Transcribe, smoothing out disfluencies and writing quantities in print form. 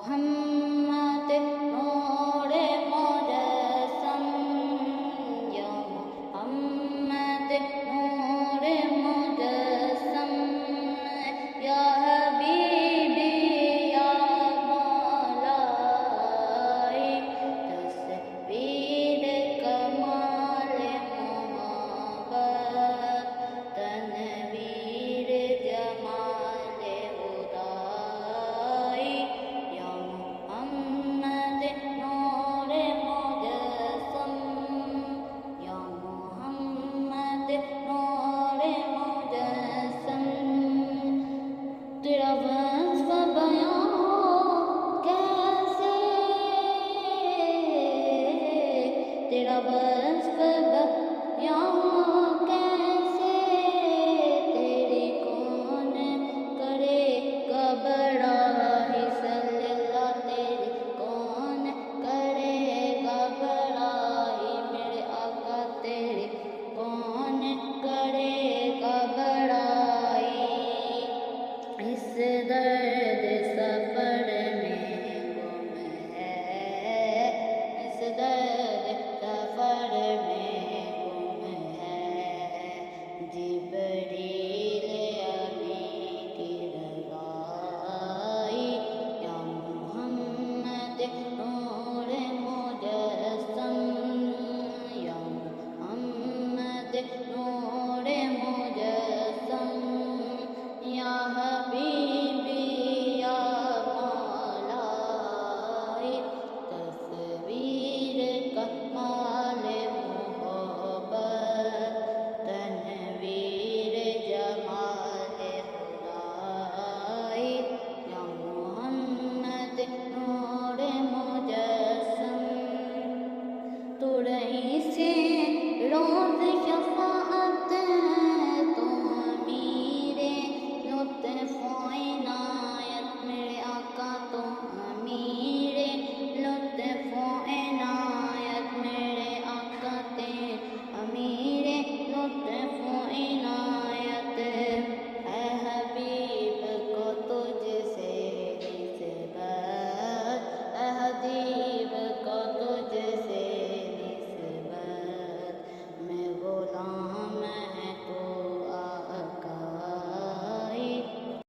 محمد نور مجسم، یا محمد نور مجسم، یا حبیبی یا مولائی، تصویر کمال محبت، تنویر جمال خدائی، یا محمد نور مجسم، یا محمد نور مجسم، تیرا وصف بیان ہو کیسے، تیرا